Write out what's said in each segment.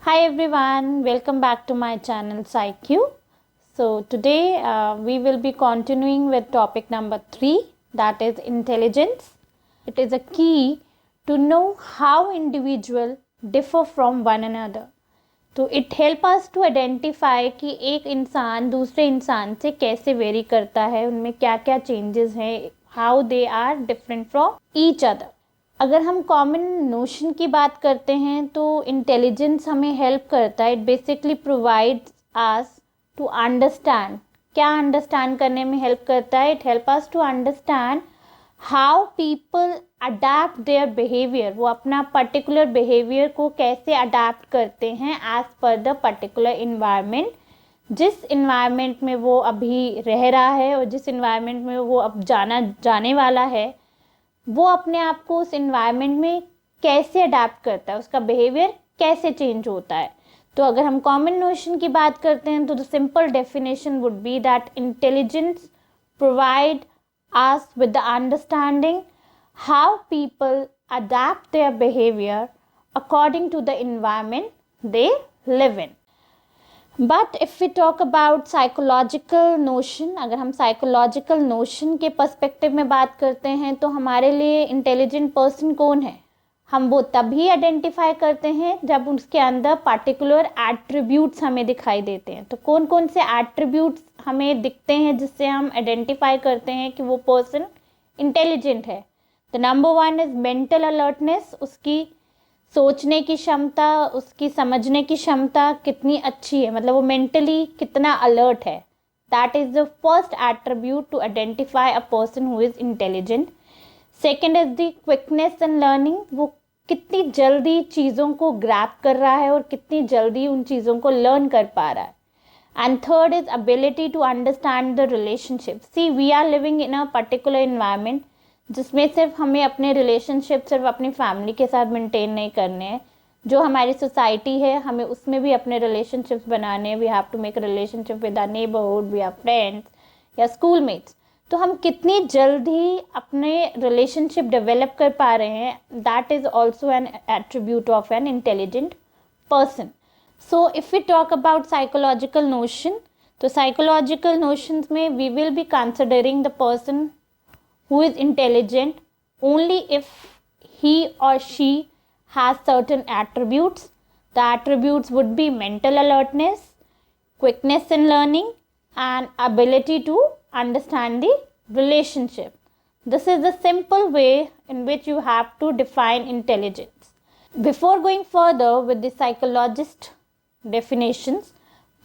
Hi everyone, welcome back to my channel PsyQ. So today we will be continuing with topic number 3, that is intelligence. It is a key to know how individual differ from one another. तो it help us to identify कि एक इंसान दूसरे इंसान से कैसे very करता है, उनमें क्या क्या चेंजेस हैं, how they are different from each other. अगर हम कॉमन नोशन की बात करते हैं तो इंटेलिजेंस हमें हेल्प करता है. It basically provides us to understand. क्या अंडरस्टैंड करने में हेल्प करता है? It help us to understand how people adapt their behaviour. वो अपना पर्टिकुलर बिहेवियर को कैसे अडेप्ट करते हैं as per the particular environment. जिस इन्वायरमेंट में वो अभी रह रहा है और जिस इन्वायरमेंट में वो अब जाने वाला है, वो अपने आप को उस इन्वायरमेंट में कैसे अडेप्ट करता है, उसका बिहेवियर कैसे चेंज होता है. तो अगर हम कॉमन नोशन की बात करते हैं तो the simple definition would be that intelligence provide us with the understanding how people adapt their behavior according to the environment they live in. But if we talk about psychological notion, अगर हम psychological notion के perspective में बात करते हैं तो हमारे लिए intelligent person कौन है? हम वो तभी आइडेंटिफाई करते हैं जब उसके अंदर पार्टिकुलर एट्रीब्यूट्स हमें दिखाई देते हैं. तो कौन कौन से एट्रीब्यूट्स हमें दिखते हैं जिससे हम आइडेंटिफाई करते हैं कि वो पर्सन इंटेलिजेंट है? The number 1 is mental alertness. उसकी सोचने की क्षमता, उसकी समझने की क्षमता कितनी अच्छी है, मतलब वो मेंटली कितना अलर्ट है. That is the first attribute to identify a person who is intelligent. Second is the quickness in learning. वो कितनी जल्दी चीज़ों को ग्रैब कर रहा है और कितनी जल्दी उन चीज़ों को लर्न कर पा रहा है. And third is ability to understand the relationship. See we are living in a particular environment जिसमें सिर्फ हमें अपने रिलेशनशिप सिर्फ अपनी फैमिली के साथ मेंटेन नहीं करने हैं. जो हमारी सोसाइटी है हमें उसमें भी अपने रिलेशनशिप्स बनाने हैं. We have to make relationship with our neighbourhood, we are friends या स्कूल मेट्स. तो हम कितनी जल्दी अपने रिलेशनशिप डेवलप कर पा रहे हैं, that is also an attribute of an intelligent person. So if we talk about psychological notion, तो साइकोलॉजिकल नोशंस में we will be considering the person who is intelligent only if he or she has certain attributes. The attributes would be mental alertness, quickness in learning, and ability to understand the relationship. This is the simple way in which you have to define intelligence. Before going further with the psychologist definitions,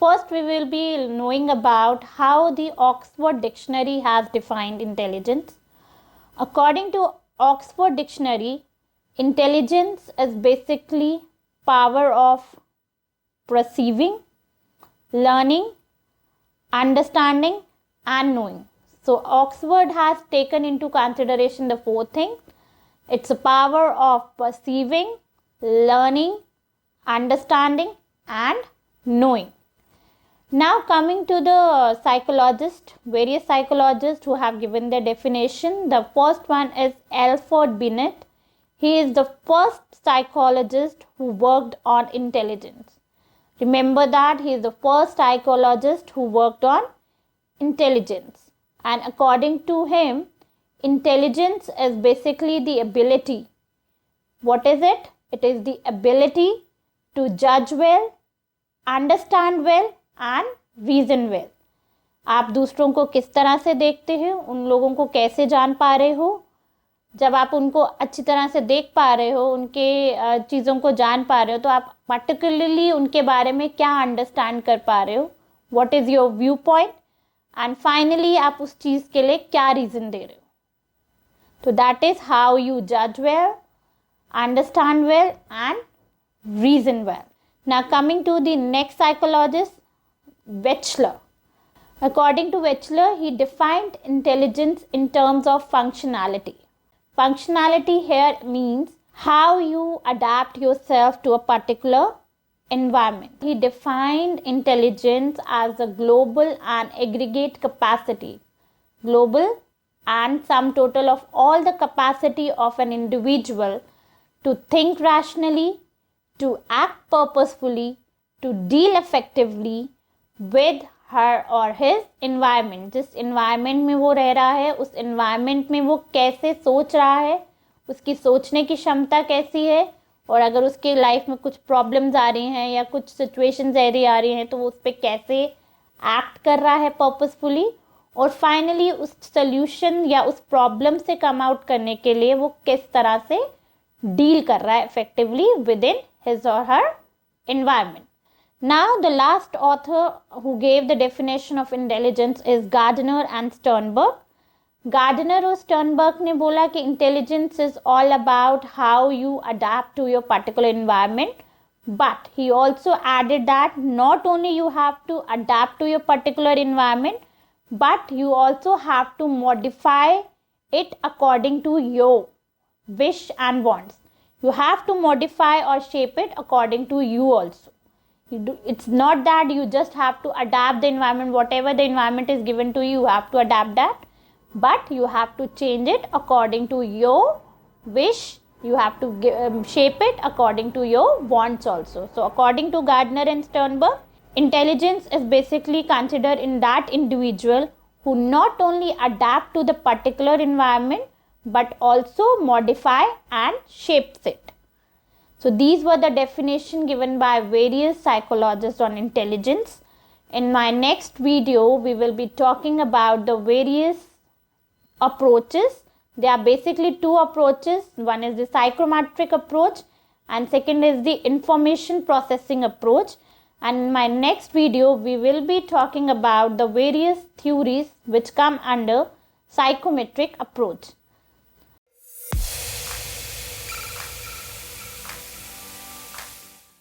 first we will be knowing about how the Oxford Dictionary has defined intelligence. According to Oxford Dictionary, intelligence is basically power of perceiving, learning, understanding and knowing. So Oxford has taken into consideration the four things. It's a power of perceiving, learning, understanding and knowing. Now coming to the psychologist, various psychologists who have given their definition. The first one is Alfred Binet. He is the first psychologist who worked on intelligence. Remember that he is the first psychologist who worked on intelligence. And according to him, intelligence is basically the ability. What is it? It is the ability to judge well, understand well and reason well. आप दूसरों को किस तरह से देखते हो, उन लोगों को कैसे जान पा रहे हो. जब आप उनको अच्छी तरह से देख पा रहे हो, उनके चीज़ों को जान पा रहे हो, तो आप पर्टिकुलरली उनके बारे में क्या अंडरस्टैंड कर पा रहे हो, what is your view point, and finally आप उस चीज़ के लिए क्या रीज़न दे रहे हो. तो दैट इज़ हाउ यू जज well, understand well and reason well. Now coming to the next psychologist, Wechsler. According to Wechsler, he defined intelligence in terms of functionality. Functionality here means how you adapt yourself to a particular environment. He defined intelligence as a global and aggregate capacity. Global and sum total of all the capacity of an individual to think rationally, to act purposefully, to deal effectively with her or his environment. जिस environment में वो रह रहा है, उस environment में वो कैसे सोच रहा है, उसकी सोचने की क्षमता कैसी है, और अगर उसके लाइफ में कुछ प्रॉब्लम्स आ रही हैं या कुछ सिचुएशंस ऐसी आ रही हैं तो वो उस पर कैसे एक्ट कर रहा है पर्पसफुली, और फाइनली उस सोल्यूशन या उस प्रॉब्लम से कम आउट करने के लिए वो किस तरह से डील कर रहा है इफेक्टिवली विद इन हिज और हर environment. Now, the last author who gave the definition of intelligence is Gardner and Sternberg. Gardner और Sternberg ने बोला कि intelligence is all about how you adapt to your particular environment, but he also added that not only you have to adapt to your particular environment, but you also have to modify it according to your wish and wants. You have to modify or shape it according to you also. It's not that you just have to adapt the environment, whatever the environment is given to you, you have to adapt that, but you have to change it according to your wish. You have to shape it according to your wants also. So according to Gardner and Sternberg, intelligence is basically considered in that individual who not only adapt to the particular environment but also modify and shapes it. So these were the definition given by various psychologists on intelligence. In my next video, we will be talking about the various approaches. There are basically two approaches. One is the psychometric approach and second is the information processing approach. And in my next video, we will be talking about the various theories which come under psychometric approach.